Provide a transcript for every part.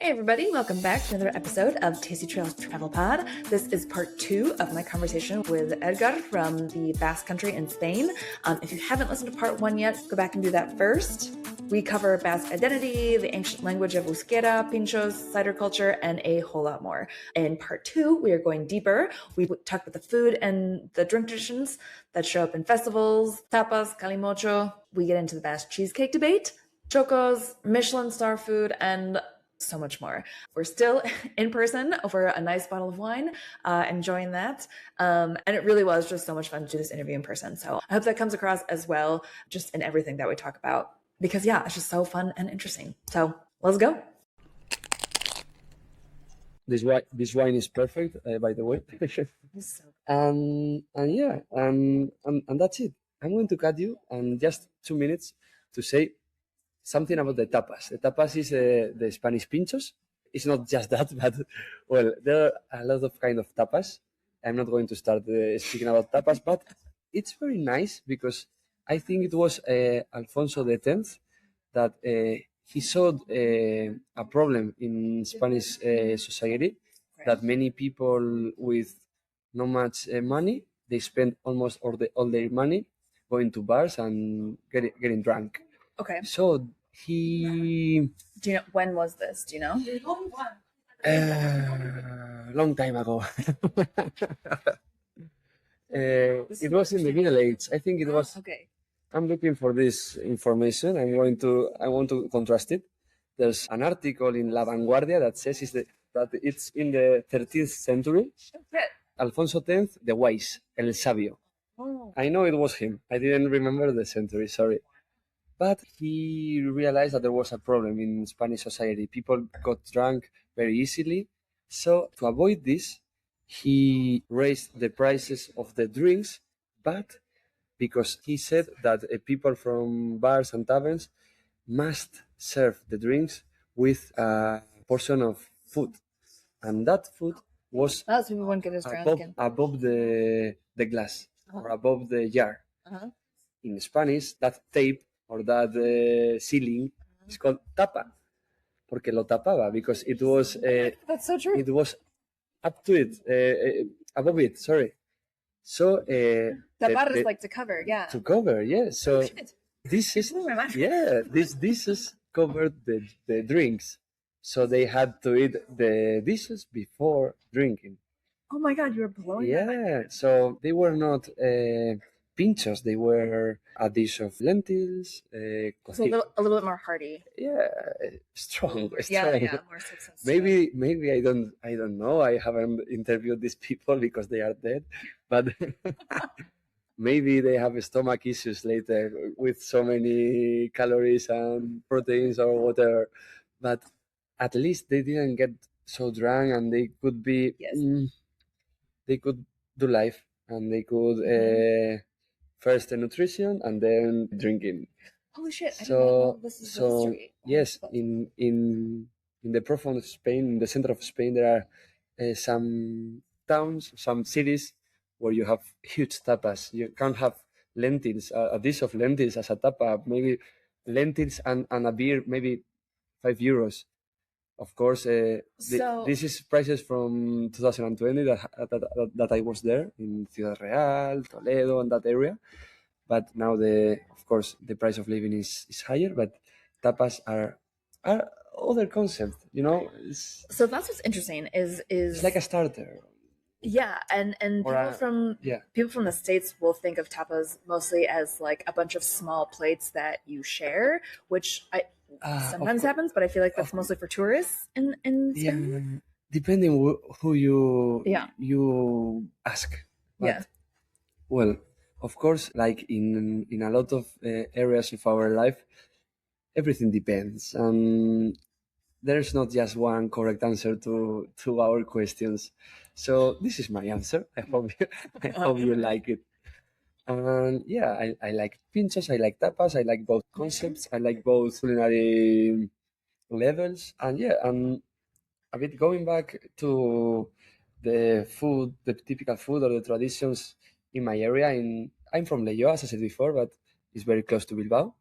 Hey everybody, welcome back to another episode of Tasty Trails Travel Pod. This is part 2 of my conversation with Edgar from the Basque Country in Spain. If you haven't listened to part 1 yet, go back and do that first. We cover Basque identity, the ancient language of euskera, pinchos, cider culture, and a whole lot more. In part 2, we are going deeper. We talk about the food and the drink traditions that show up in festivals, tapas, Kalimotxo. We get into the Basque cheesecake debate, txokos, Michelin star food, and so much more. We're still in person over a nice bottle of wine, enjoying that. And it really was just so much fun to do this interview in person. So I hope that comes across as well, just in everything that we talk about. Because yeah, it's just so fun and interesting. So let's go. This wine is perfect, by the way. And that's it. I'm going to cut you in just 2 minutes to say something about the tapas. The tapas is the Spanish pinchos. It's not just that, but well, there are a lot of kind of tapas. I'm not going to start speaking about tapas, but it's very nice because I think it was Alfonso X that he saw a problem in Spanish society, that many people with not much money, they spend almost all their money going to bars and getting drunk. Okay. So he... Do you know, when was this? Do you know? Long time ago. It was in the Middle Age. I think it was... Okay. I'm looking for this information. I want to contrast it. There's an article in La Vanguardia that says that it's in the 13th century. Okay. Alfonso X, the Wise, El Sabio. Oh. I know it was him. I didn't remember the century, sorry. But he realized that there was a problem in Spanish society. People got drunk very easily. So to avoid this, he raised the prices of the drinks, but because he said that people from bars and taverns must serve the drinks with a portion of food. And that food was People won't get as drunk above the glass or above the jar. In Spanish, that tape or that ceiling is called tapa, porque lo tapaba, because it was... That's so true. It was up to it, above it, sorry. So... Tapar is like to cover, yeah. To cover, yeah. So this is... Yeah, these dishes covered the drinks. So they had to eat the dishes before drinking. Oh my God, you were blowing my mind. Yeah, so they were not... pinchos, they were a dish of lentils. So a little bit more hearty. Yeah, strong. Yeah, more substance. Maybe I don't know. I haven't interviewed these people because they are dead, but maybe they have stomach issues later with so many calories and proteins or whatever. But at least they didn't get so drunk, and they could be. Yes. They could do life, and they could. First the nutrition and then drinking. Holy shit! I didn't know this is the history. Yes, in the profound Spain, in the center of Spain, there are some towns, some cities where you have huge tapas. You can't have lentils, a dish of lentils as a tapa. Maybe lentils and a beer, maybe €5. Of course, this is prices from 2020 that I was there in Ciudad Real, Toledo, and that area. But now of course, the price of living is higher. But tapas are other concept, you know. So that's what's interesting. Is it's like a starter. Yeah, and people from the States will think of tapas mostly as like a bunch of small plates that you share, which sometimes happens, but I feel like that's mostly for tourists in Spain. Depending who you ask. But, well, of course, like in a lot of areas of our life, everything depends, and there's not just one correct answer to our questions. So this is my answer. I hope you like it. And yeah, I like pinchos, I like tapas, I like both concepts, I like both culinary levels. And yeah, and a bit going back to the food, the typical food or the traditions in my area. I'm from Leioa, as I said before, but it's very close to Bilbao.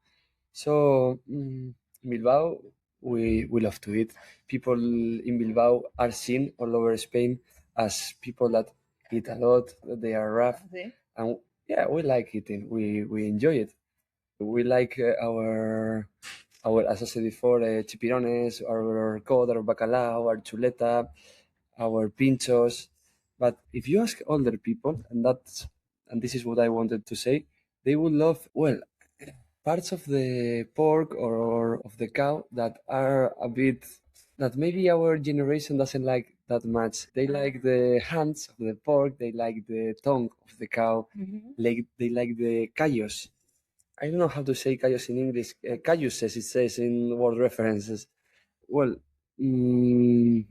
So in Bilbao, we love to eat. People in Bilbao are seen all over Spain as people that eat a lot. They are rough, and yeah, we like eating. We enjoy it. We like our, as I said before, chipirones, our cod, our bacalao, our chuleta, our pinchos. But if you ask older people, and this is what I wanted to say, they would love, well, parts of the pork or of the cow that are a bit, that maybe our generation doesn't like that much. They like the hands of the pork, they like the tongue of the cow, like they like the callos. I don't know how to say callos in English. Calluses, it says in word references. Well, mm,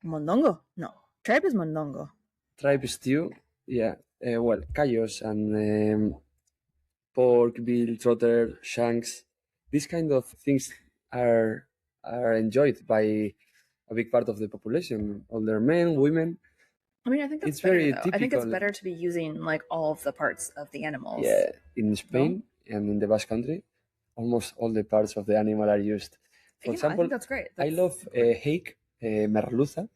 Mondongo? No. Tripe is mondongo. tripe stew, yeah. Well, callos and pork, veal, trotter, shanks. These kind of things are enjoyed by a big part of the population, older men, women. I mean, I think that's It's better, very though. I think it's typical. better to be using like all of the parts of the animals. Yeah, in Spain and in the Basque Country, almost all the parts of the animal are used. For I example, think that's great. I love hake, merluza,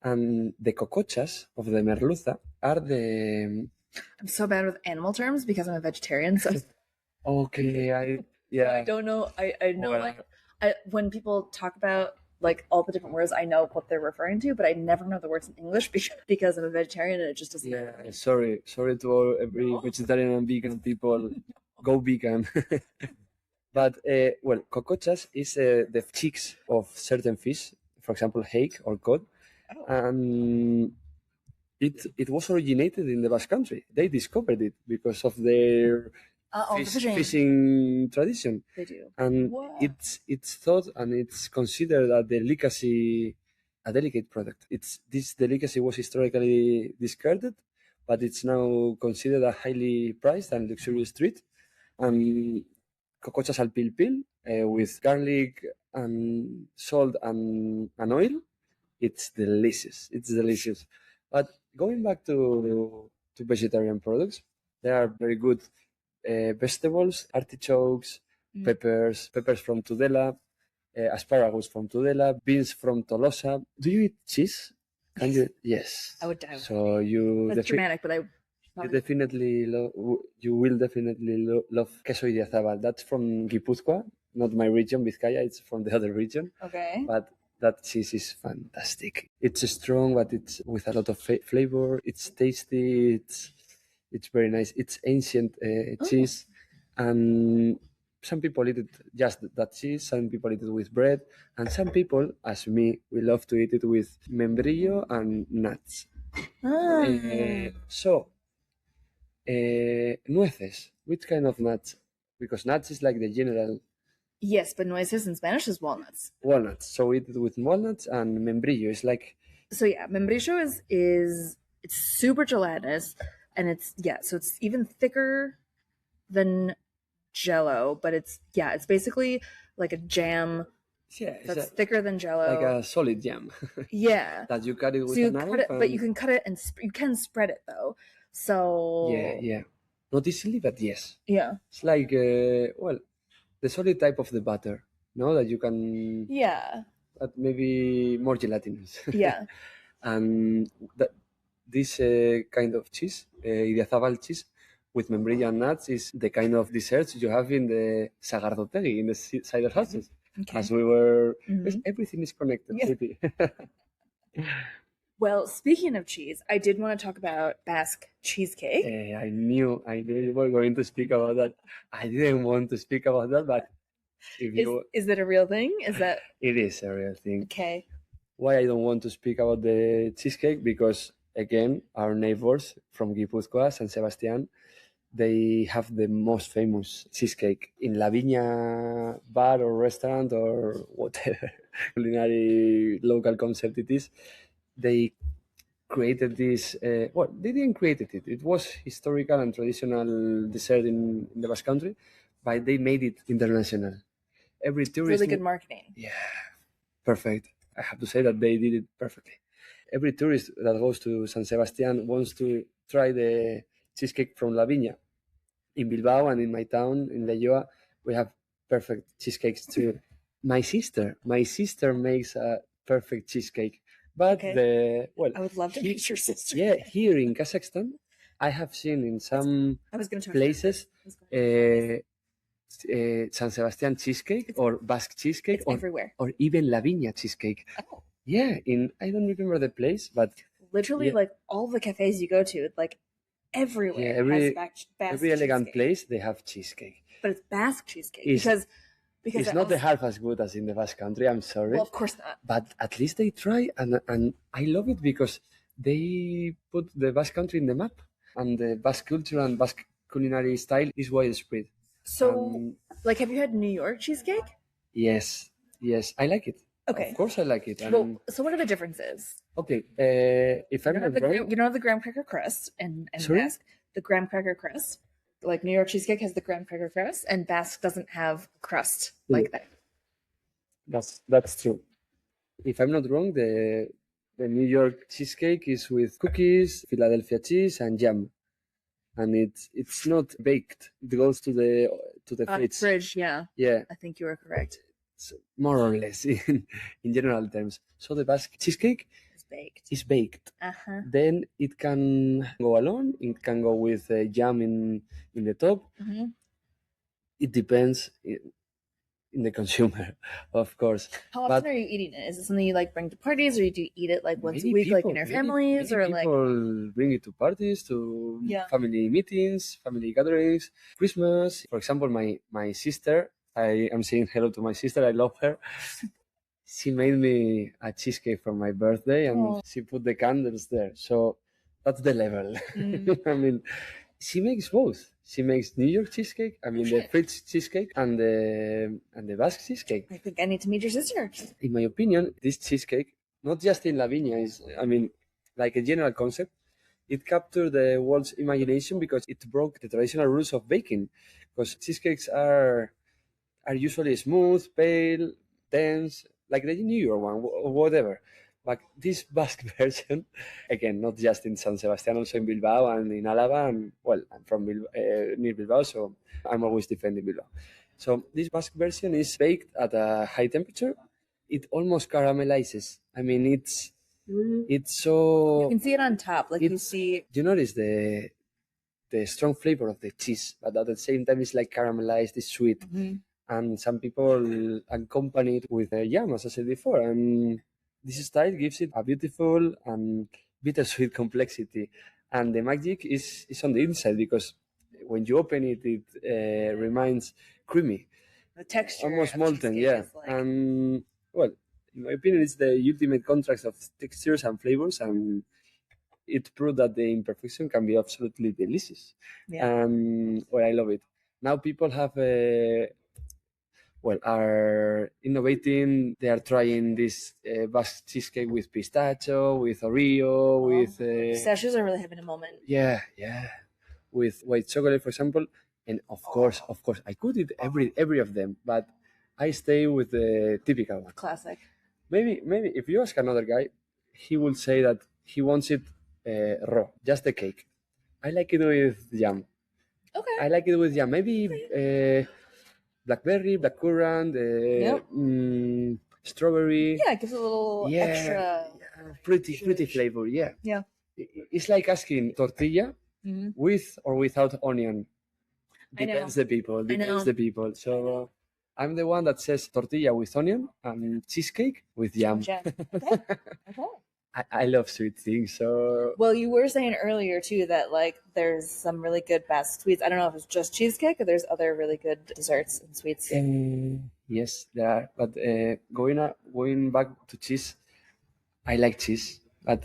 and the cocochas of the merluza are the. I'm so bad with animal terms because I'm a vegetarian. So Okay, I don't know. I know when people talk about like all the different words, I know what they're referring to, but I never know the words in English because I'm a vegetarian and it just doesn't. Yeah, sorry to all every vegetarian and vegan people. Go vegan. But well, cocochas is the cheeks of certain fish, for example, hake or cod, and it was originated in the Basque Country. They discovered it because of their fishing tradition. They do, and it's thought and it's considered a delicacy, a delicate product. This delicacy was historically discarded, but it's now considered a highly priced and luxurious treat. And cocochas al pil pil with garlic and salt and oil, it's delicious. It's delicious. But going back to vegetarian products, there are very good vegetables, artichokes, peppers from Tudela, asparagus from Tudela, beans from Tolosa. Do you eat cheese? Can you? Yes. I would die. So you. That's dramatic, but You will definitely love queso idiazabal. That's from Guipúzcoa, not my region, Vizcaya. It's from the other region. Okay. But that cheese is fantastic. It's strong, but it's with a lot of flavor. It's tasty. It's very nice. It's ancient cheese, and some people eat it just that cheese. Some people eat it with bread, and some people, as me, we love to eat it with membrillo and nuts. Nueces. Which kind of nuts? Because nuts is like the general. Yes, but nueces in Spanish is walnuts. Walnuts. So eat it with walnuts, and membrillo is like. So yeah, membrillo is it's super gelatinous, and it's even thicker than Jello, but it's basically like a jam. Yeah, that's thicker than Jello, like a solid jam. Yeah, that you cut it with a knife. But you can cut it and you can spread it though. So yeah, not easily, but yes. Yeah, it's like the solid type of the butter, no, that you can. Yeah, but maybe more gelatinous. Yeah, and this kind of cheese, idiazabal cheese, with membrillo and nuts, is the kind of desserts you have in the sagardotegi, in the cider houses. Okay. As we were, everything is connected. Yeah. Well, speaking of cheese, I did want to talk about Basque cheesecake. I knew you were going to speak about that. I didn't want to speak about that, but is it a real thing? Is that it is a real thing? Okay. Why I don't want to speak about the cheesecake? Because again, our neighbors from Guipúzcoa, San Sebastián, they have the most famous cheesecake in La Viña bar or restaurant or whatever culinary local concept it is. They created this. They didn't create it. It was historical and traditional dessert in the Basque Country, but they made it international. Every tourist. Really good marketing. Yeah, perfect. I have to say that they did it perfectly. Every tourist that goes to San Sebastián wants to try the cheesecake from La Viña. In Bilbao and in my town, in Leioa, we have perfect cheesecakes too. My sister makes a perfect cheesecake, but Okay. I would love to meet your sister. yeah, here in Kazakhstan, I have seen in some I was going to places San Sebastián cheesecake or Basque cheesecake It's everywhere. or even La Viña cheesecake. Oh. Yeah, I don't remember the place, but Literally, yeah. like all the cafes you go to, like everywhere has Basque every elegant cheesecake. place they have cheesecake. But it's Basque cheesecake It's- because It's not the half as good as in the Basque Country. I'm sorry. Well, of course not. But at least they try, and I love it because they put the Basque Country in the map, and the Basque culture and Basque culinary style is widespread. So, like, have you had New York cheesecake? Yes, I like it. Okay. Of course, I like it. Well, so what are the differences? Okay, if I'm not wrong, You don't have the graham cracker crust and Sorry? Basque. The graham cracker crust, like New York cheesecake has the graham cracker crust, and Basque doesn't have crust like that. that's true. If I'm not wrong, the New York cheesecake is with cookies, Philadelphia cheese, and jam, and it's not baked. It goes to the fridge. Yeah. Yeah, I think you are correct. so more or less in general terms. So the Basque cheesecake It's baked. is baked. Uh-huh. Then it can go alone. It can go with jam in the top. Mm-hmm. It depends in the consumer, of course. How often are you eating it? Is it something you like bring to parties, or do you eat it like once a week, like in your families, many or like? people bring it to parties, to Yeah. family meetings, family gatherings, Christmas. For example, my sister. I am saying hello to my sister. I love her. She made me a cheesecake for my birthday, and she put the candles there. So that's the level. I mean, she makes both. She makes New York cheesecake. I mean, the French cheesecake and the Basque cheesecake. I think I need to meet your sister. In my opinion, this cheesecake, not just in La Viña, is, I mean, like a general concept, it captured the world's imagination because it broke the traditional rules of baking. Because cheesecakes are usually smooth, pale, dense, like the New York one, or whatever. But this Basque version, again, not just in San Sebastián, also in Bilbao and in Álava, and well, I'm from near Bilbao, so I'm always defending Bilbao. So this Basque version is baked at a high temperature. It almost caramelizes. I mean, it's so. You can see it on top, like you see. You notice the strong flavor of the cheese, but at the same time, it's like caramelized, it's sweet. Mm-hmm. And some people accompany it with jam, as I said before. And this style gives it a beautiful and bittersweet complexity. And the magic is on the inside, because when you open it, it remains creamy. The texture. Almost molten, yeah. Like... And, well, in my opinion, it's the ultimate contrast of textures and flavors. And it proved that the imperfection can be absolutely delicious. Yeah. And, well, I love it. Now people have are innovating. They are trying this Basque cheesecake with pistachio, with Oreo, with pistachios are really having a moment. Yeah, with white chocolate, for example. And of course, I could eat every of them, but I stay with the typical one. Classic. Maybe if you ask another guy, he will say that he wants it raw, just the cake. I like it with jam. Okay. I like it with jam. Maybe blackberry, blackcurrant, strawberry. Yeah, it gives a little extra. Pretty flavor. Yeah. Yeah. It's like asking tortilla with or without onion. Depends the people. So I'm the one that says tortilla with onion and cheesecake with jam. Okay. I love sweet things. So well, you were saying earlier too that like there's some really good Basque sweets. I don't know if it's just cheesecake or there's other really good desserts and sweets. Yes, there are. But going back to cheese, I like cheese, but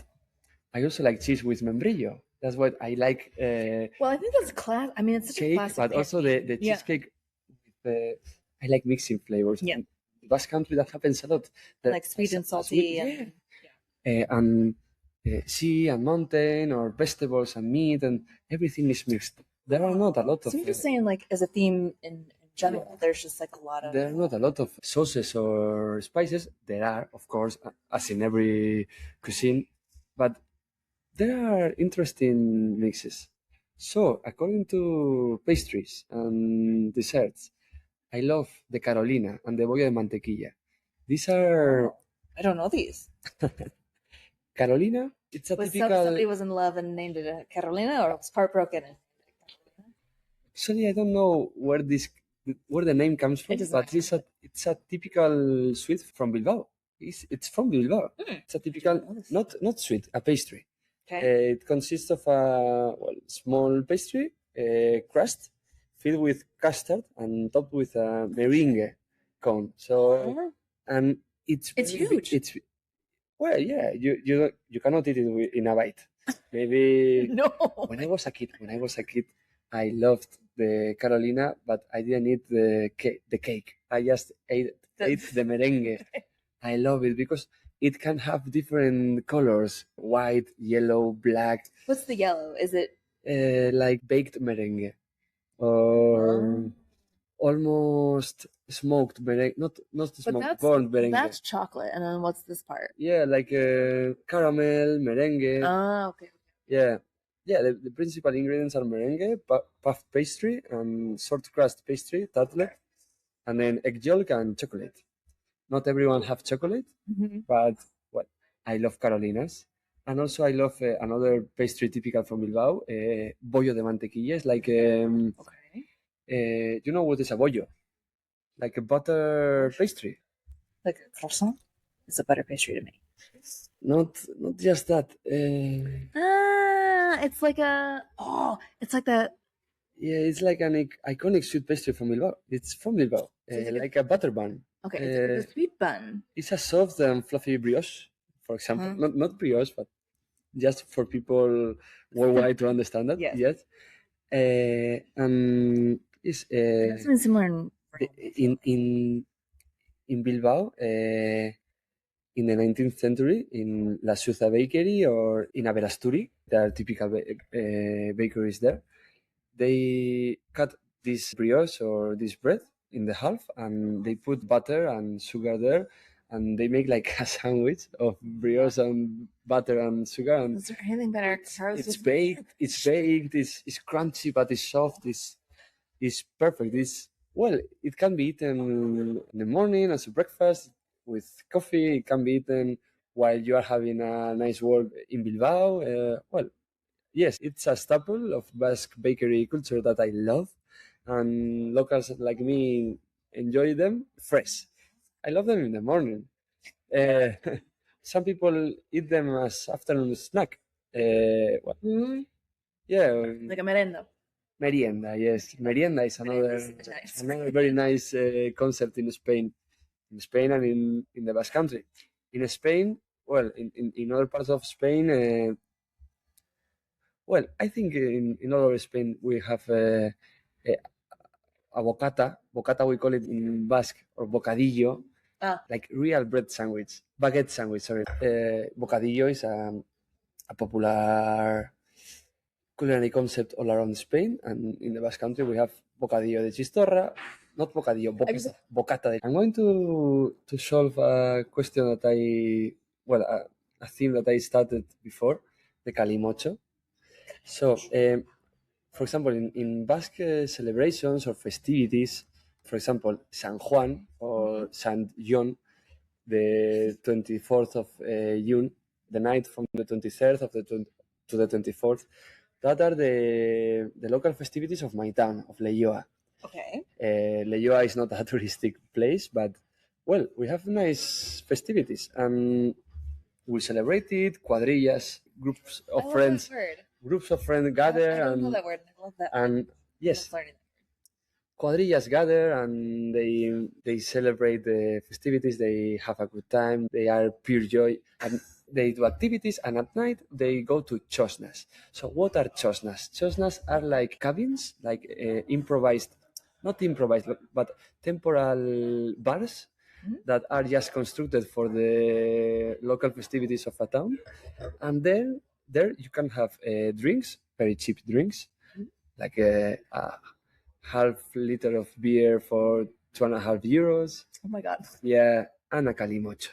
I also like cheese with membrillo. That's what I like. Well, I think that's class. I mean, it's such a classic. But also the cheesecake. I like mixing flavors. Yeah. In the Basque Country, that happens a lot. Like sweet and salty. And sea and mountain, or vegetables and meat, and everything is mixed. There are not a lot of. So you're just saying, like, as a theme in general, there's just like a lot of. There are not a lot of sauces or spices. There are, of course, as in every cuisine, but there are interesting mixes. So, according to pastries and desserts, I love the Carolina and the bollo de mantequilla. These are I don't know these. Carolina. It's a typical. Somebody was in love and named it a Carolina, or was heartbroken. Actually, I don't know where the name comes from, but it's a typical sweet from Bilbao. It's from Bilbao. It's a typical not sweet, a pastry. Okay. It consists of a small pastry crust filled with custard and topped with a meringue cone. So and it's huge. It's well, yeah. You cannot eat it in a bite. Maybe No. When I was a kid, I loved the Carolina, but I didn't eat the cake. I just ate the merengue. I love it because it can have different colors: white, yellow, black. What's the yellow? Is it like baked merengue or almost smoked merengue? Not smoked, burnt merengue. That's chocolate, and then what's this part? Yeah, like caramel, merengue. Ah, okay. Yeah. The principal ingredients are merengue, puff pastry, and short crust pastry, tartlet, and then egg yolk and chocolate. Not everyone have chocolate, but I love Carolinas. And also I love another pastry typical from Bilbao, bollo de mantequilla. It's like, you know what is a bollo? Like a butter pastry. Like a croissant? It's a butter pastry to me. Not just that. It's like it's like that. Yeah, it's like an iconic sweet pastry from Bilbao. It's from Bilbao, like a butter bun. Okay, it's a sweet bun. It's a soft and fluffy brioche, for example. Not brioche, but just for people worldwide to understand that. Yes. And it's something similar in Bilbao. In the 19th century, in La Suza Bakery or in Aberasturi, there are typical bakeries there. They cut this brioche or this bread in the half, and they put butter and sugar there, and they make like a sandwich of brioche and butter and sugar. And is there anything better? It's baked. It's crunchy, but it's soft. It's perfect. It can be eaten in the morning as a breakfast with coffee. It can be eaten while you are having a nice walk in Bilbao. Yes, it's a staple of Basque bakery culture that I love, and locals like me enjoy them fresh. I love them in the morning. Some people eat them as afternoon snack. Yeah, like a merenda. Merienda, yes. Merienda is another very nice concept in Spain. In Spain and in the Basque Country. In Spain, in other parts of Spain, I think in all of Spain we have a bocata. Bocata we call it in Basque, or bocadillo, like real bread sandwich, baguette sandwich. Sorry, bocadillo is a popular culinary concept all around Spain, and in the Basque Country we have bocadillo de chistorra, not bocadillo, bocata. I'm going to solve a question that a theme that I started before, the Kalimotxo. So, for example, in Basque celebrations or festivities, for example, San Juan or San Jon, the 24th of June, the night from the 23rd to the 24th, that are the local festivities of my town, of Leioa. Okay. Leioa is not a touristic place, but we have nice festivities, and we celebrate it. Cuadrillas, groups of friends gather, I don't know that word. I love that. And yes, cuadrillas gather and they celebrate the festivities. They have a good time. They are pure joy, and they do activities. And at night they go to chosnas. So what are chosnas? Chosnas are like cabins, like not improvised, but temporal bars that are just constructed for the local festivities of a town. And then there you can have drinks, very cheap drinks, like a half liter of beer for 2.5 euros. Oh my God. Yeah, and a Kalimotxo.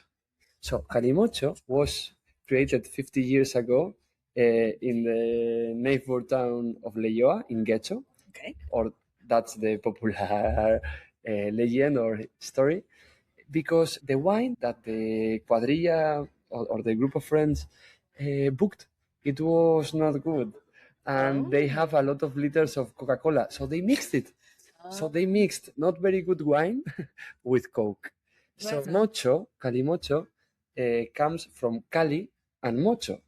So Kalimotxo was created 50 years ago in the neighbor town of Leioa in Getxo. Okay. Or that's the popular legend or story, because the wine that the cuadrilla or the group of friends booked, it was not good, and they have a lot of liters of Coca-Cola, so they mixed it. So they mixed not very good wine with Coke. So mocho, Kalimotxo, comes from Cali and Mocho,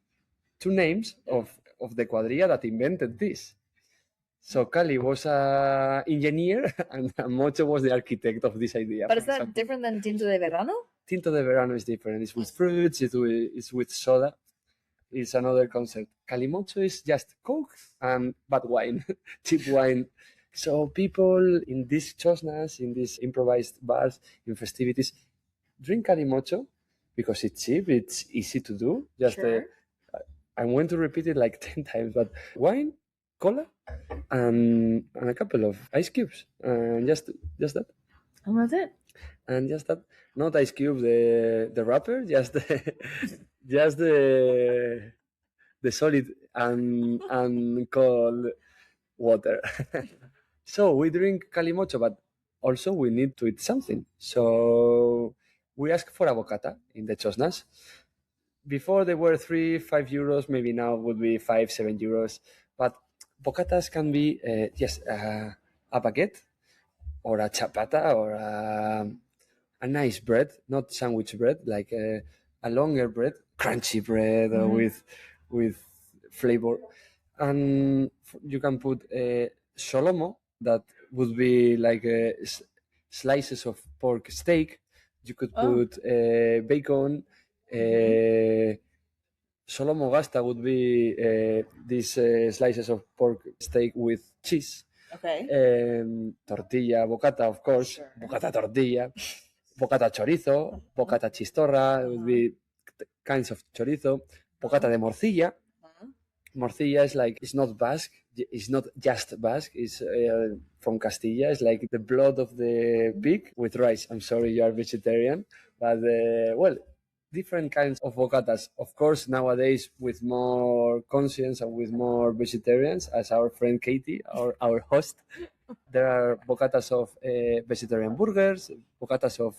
two names of the cuadrilla that invented this. So Cali was an engineer and Mocho was the architect of this idea. But is that different than Tinto de Verano? Tinto de Verano is different. It's with fruits, it's with soda. It's another concept. Kalimotxo is just Coke and bad wine, cheap wine. So people in these chosnas, in these improvised bars, in festivities, drink Kalimotxo because it's cheap, it's easy to do. Just I'm going to repeat it like 10 times, but wine, cola, and a couple of ice cubes, and just that. And that's it. And just that, not ice cubes, the wrapper, just the solid and cold water. So we drink Kalimotxo, but also we need to eat something. So we ask for a bocata in the chosnas. Before they were 3-5 euros, maybe now would be 5-7 euros. But bocatas can be a baguette or a chapata or a nice bread, not sandwich bread, like a longer bread, crunchy bread with flavor. And you can put solomo, that would be like slices of pork steak. You could put bacon. Solomo gasta would be these slices of pork steak with cheese. Okay. Tortilla, bocata, of course. Sure. Bocata tortilla. Bocata chorizo. Bocata chistorra. Would be kinds of chorizo. Bocata de morcilla. Morcilla is like, it's not Basque. It's not just Basque. It's from Castilla. It's like the blood of the pig with rice. I'm sorry, you are vegetarian. But, different kinds of bocatas. Of course, nowadays with more conscience and with more vegetarians, as our friend Katie, our host, there are bocatas of vegetarian burgers, bocatas of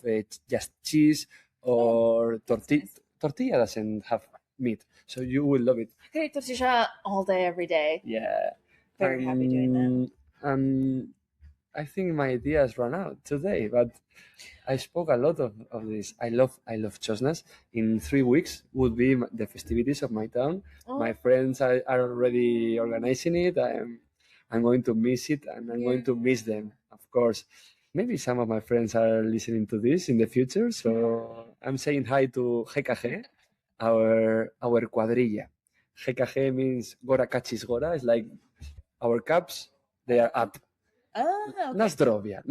just cheese or tortilla. Nice. Tortilla doesn't have meat, so you will love it. I could eat tortilla all day, every day. Yeah. Very happy doing that. And I think my ideas run out today, but I spoke a lot of this. I love chosnas. In 3 weeks would be the festivities of my town. My friends are already organizing it. I'm going to miss it, and I'm going to miss them, of course. Maybe some of my friends are listening to this in the future, so I'm saying hi to GKG, our cuadrilla. GKG means Gora Kachis Gora. It's like our cups, they are up. Okay. Nazdrovia.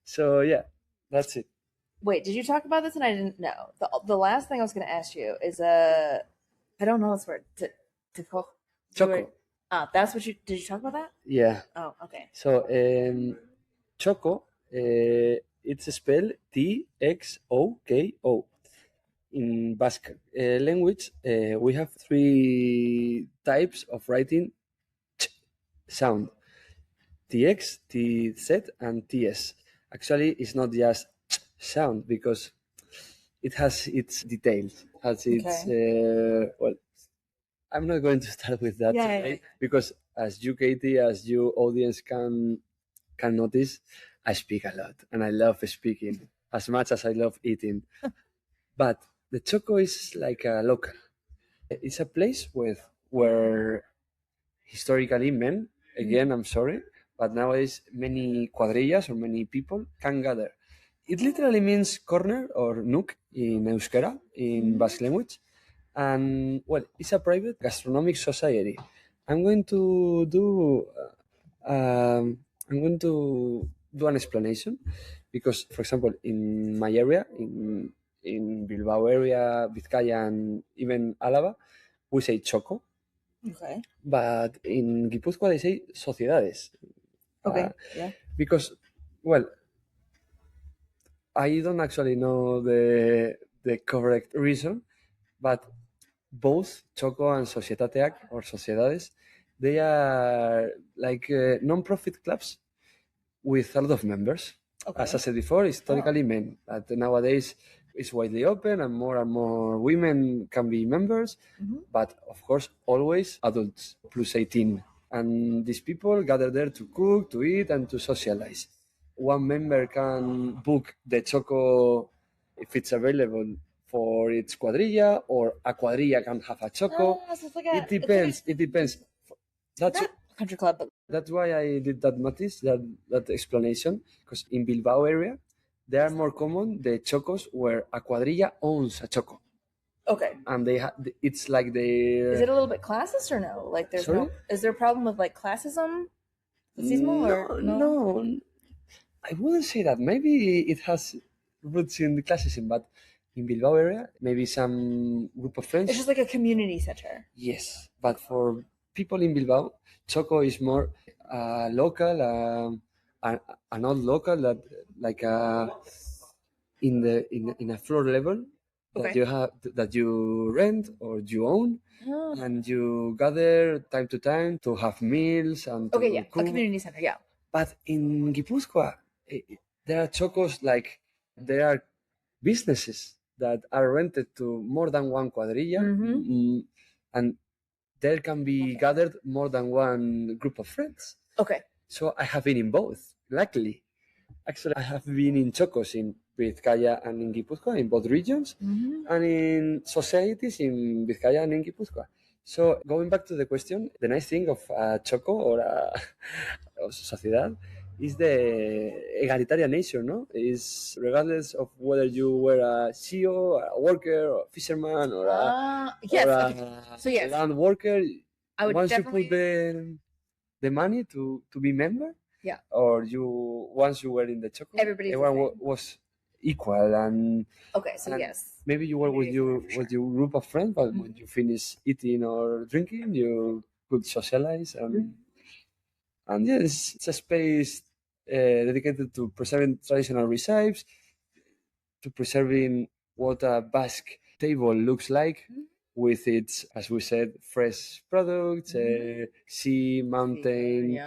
So yeah, that's it. Wait, did you talk about this and I didn't know? The last thing I was going to ask you is I don't know this word. Txoko. That's what did you talk about that? Yeah. Oh, okay. So txoko, it's spelled Txoko. In Basque language, we have 3 types of writing sound: TX, TZ, and TS. Actually, it's not just sound because it has its details, has its I'm not going to start with that today because, as you, Katie, as you audience can notice, I speak a lot and I love speaking as much as I love eating. But the txoko is like a local. It's a place where historically men, again, I'm sorry, but nowadays many cuadrillas or many people can gather. It literally means corner or nook in Euskera, in Basque language. And it's a private gastronomic society. I'm going to do an explanation because, for example, in my area, in Bilbao area, Vizcaya, and even Álava, we say txoko. Okay. But in Guipúzcoa they say sociedades. Okay. Yeah. Because, I don't actually know the correct reason, but both txoko and societateak or sociedades, they are like non-profit clubs with a lot of members. Okay. As I said before, historically men, but nowadays it's widely open and more women can be members. But of course, always adults plus 18. And these people gather there to cook, to eat, and to socialize. One member can book the txoko if it's available for its cuadrilla, or a cuadrilla can have a txoko. So it's like It depends. It depends. That's country club, but that's why I did that notice, that explanation, because in Bilbao area, they are more common the txokos where a cuadrilla owns a txoko. okay. And it's like Is it a little bit classist or no? Like, there's Sorry? no. Is there a problem with like classism? Racismo or no, I wouldn't say that. Maybe it has roots in the classism, but in Bilbao area, maybe some group of friends. It's just like a community center. Yes, but for people in Bilbao, txoko is more local, an old local that like in a floor level that Okay. you have, that you rent or you own, Oh. and you gather time to time to have meals and to Okay, yeah, a cook. community center, yeah. But in Gipuzkoa, there are txokos, like there are businesses that are rented to more than one cuadrilla, and there can be gathered more than one group of friends. Okay. So I have been in both, luckily. Actually, I have been in txokos in Vizcaya and in Gipuzkoa, in both regions, and in societies in Vizcaya and in Gipuzkoa. So going back to the question, the nice thing of a txoko or a sociedad is the egalitarian nature, no? Is regardless of whether you were a CEO, a worker, or a fisherman, or yes. or Okay. So yes, land worker, I would once definitely. you put the money to be member, Yeah. or once you were in the txoko, everyone was equal, and Okay, so and yes. maybe you were with your group of friends, but when you finish eating or drinking, you could socialize, and yeah, it's a space dedicated to preserving traditional recipes, to preserving what a Basque table looks like, with its, as we said, fresh products, sea, mountain,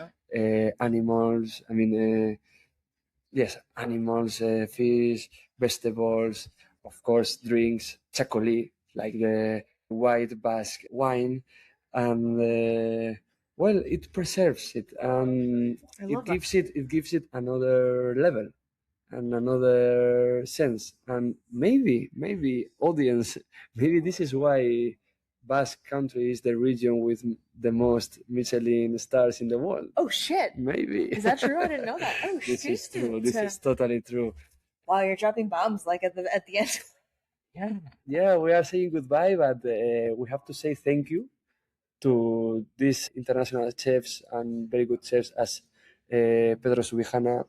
animals. I mean, yes, animals, fish, vegetables, of course, drinks, chacoli, like the white Basque wine, and well, it preserves it, and it gives it another level and another sense. And maybe audience, maybe this is why Basque Country is the region with the most Michelin stars in the world. Oh shit! Maybe. Is that true? I didn't know that. Oh shit! This is true. This is totally true. Wow, you're dropping bombs like at the end. Yeah, we are saying goodbye, but we have to say thank you to these international chefs and very good chefs as Pedro Subijana,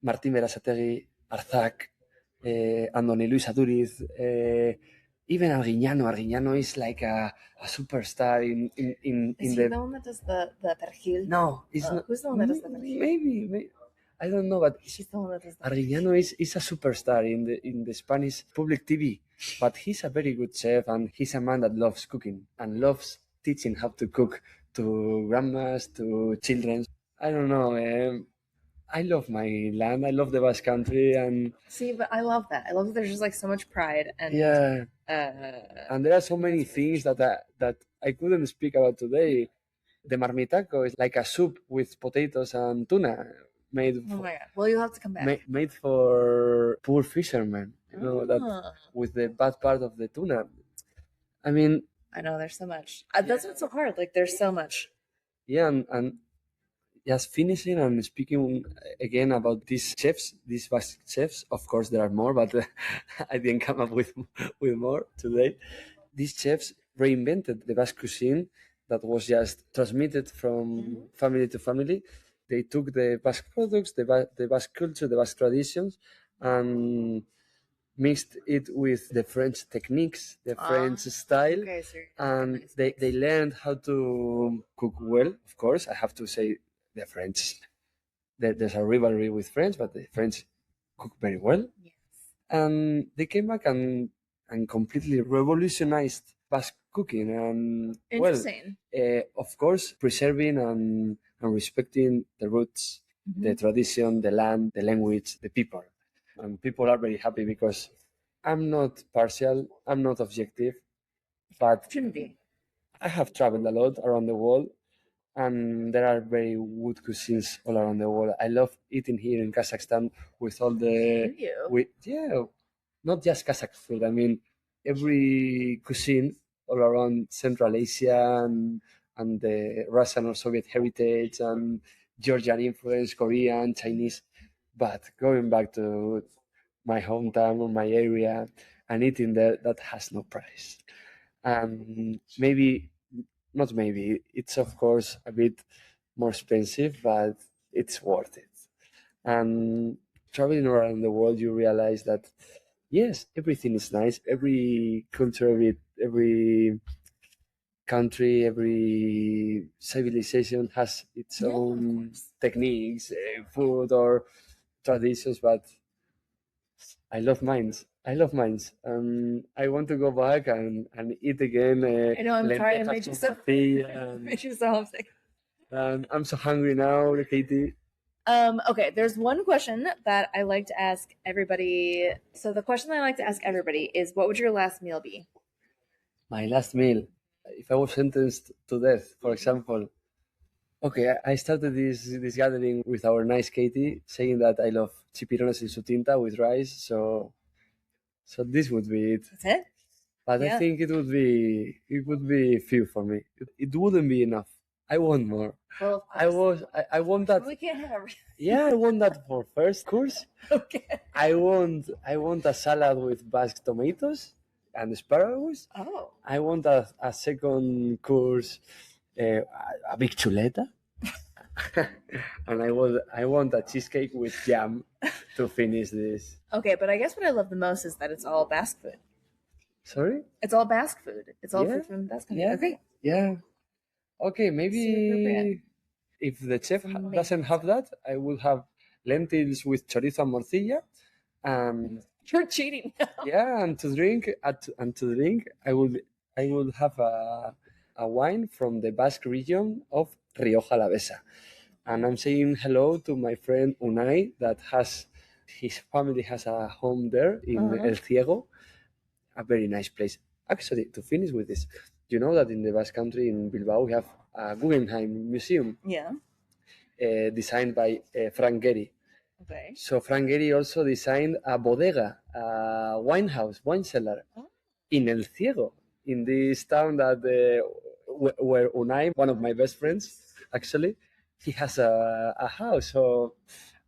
Martín Berasategui, Arzac, Andoni Luis Aduriz, even Arguiñano. Arguiñano is like a superstar in Is the. He the one that does the perejil? No, it's not. Who's the one that does the perejil? Maybe. I don't know, but She's the one that does the Arguiñano is a superstar in the Spanish public TV, but he's a very good chef, and he's a man that loves cooking and loves teaching how to cook to grandmas, to children. I don't know. I love my land. I love the Basque Country, and see, but I love that. I love that there's just like so much pride, and yeah, and there are so many things that I couldn't speak about today. The marmitaco is like a soup with potatoes and tuna, made. Oh my god! Well, you'll have to come back. Made for poor fishermen, that with the bad part of the tuna. I mean, I know there's so much. That's what's so hard. Like there's so much. Yeah, and just finishing and speaking again about these chefs, these Basque chefs. Of course, there are more, but I didn't come up with more today. These chefs reinvented the Basque cuisine that was just transmitted from family to family. They took the Basque products, the Basque culture, the Basque traditions, and mixed it with the French techniques, the French style, and they learned how to cook well. Of course, I have to say the French. There's a rivalry with French, but the French cook very well. Yes. And they came back and completely revolutionized Basque cooking, and interesting. Of course, preserving and and respecting the roots, the tradition, the land, the language, the people. And people are very happy because I'm not partial, I'm not objective, but Shouldn't be. I have traveled a lot around the world, and there are very good cuisines all around the world. I love eating here in Kazakhstan with all the Do you? with not just Kazakh food. I mean, every cuisine all around Central Asia and the Russian or Soviet heritage and Georgian influence, Korean, Chinese. But going back to my hometown or my area and eating there, that has no price. And maybe, not maybe, it's of course a bit more expensive, but it's worth it. And traveling around the world, you realize that yes, everything is nice. Every culture, every country, every civilization has its own techniques, food or traditions. But I love mines. I love mines. I want to go back and eat again. I know, I'm sorry, it lentejas made you con so, tortilla, made you so homesick. and I'm so hungry now, Katie. Okay, there's one question that I like to ask everybody. So the question I like to ask everybody is, what would your last meal be? My last meal. If I was sentenced to death, for example. Okay, I started this gathering with our nice Katie, saying that I love chipirones en su tinta with rice. So this would be it. That's it? But Yeah. I think it would be few for me. It wouldn't be enough. I want more. Well, of course. I want that. We can't have everything. Yeah, I want that for first course. Okay. I want a salad with Basque tomatoes and asparagus. Oh. I want a second course, a big chuleta. And I want a cheesecake with jam to finish this. Okay, but I guess what I love the most is that it's all Basque food. Sorry? It's all Basque food. It's all Yeah. food from Basque Country. Yeah. Okay. Yeah. Okay, Super maybe appropriate. if the chef Amazing. doesn't have that, I will have lentils with chorizo and morcilla. And You're cheating now. yeah, and to drink, I will have a wine from the Basque region of Rioja Alavesa. And I'm saying hello to my friend Unai that his family has a home there in El Ciego, a very nice place. Actually, to finish with this, you know that in the Basque Country in Bilbao we have a Guggenheim Museum Yeah. designed by Frank Gehry. Okay. So Frank Gehry also designed a bodega, a wine house, wine cellar in El Ciego, in this town that where Unai, one of my best friends, actually, he has a house. So,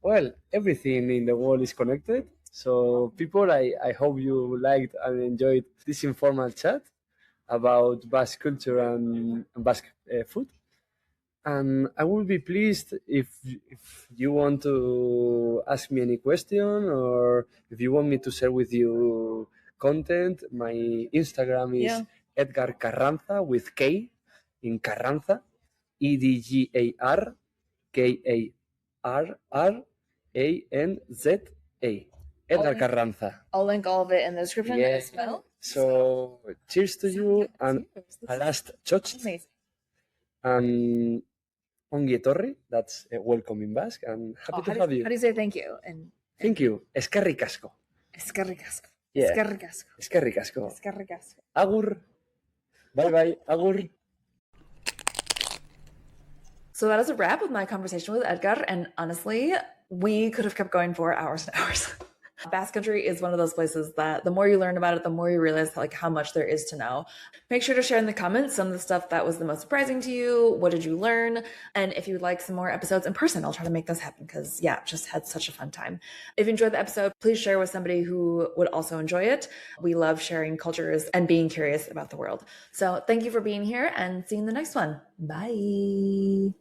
well, everything in the world is connected. So, people, I hope you liked and enjoyed this informal chat about Basque culture and Basque food. And I will be pleased if you want to ask me any question or if you want me to share with you content. My Instagram is Edgar Carranza with K in Carranza, EDGAR KARRANZA. Edgar Carranza. I'll link all of it in the description as well. So cheers to you and a last choch. Amazing. And ongi etorri, that's welcome in Basque, and happy to have you. How do you say thank you? And Thank you. Eskerrik asko. eskerrik asko. Yeah. Eskerrik asko. Eskerrik asko. Eskerrik asko. Agur. Bye bye. Agur. So that is a wrap with my conversation with Edgar. And honestly, we could have kept going for hours and hours. Basque Country is one of those places that the more you learn about it, the more you realize like how much there is to know. Make sure to share in the comments some of the stuff that was the most surprising to you. What did you learn? And if you'd like some more episodes in person, I'll try to make those happen because yeah, just had such a fun time. If you enjoyed the episode, please share with somebody who would also enjoy it. We love sharing cultures and being curious about the world. So thank you for being here and see you in the next one. Bye.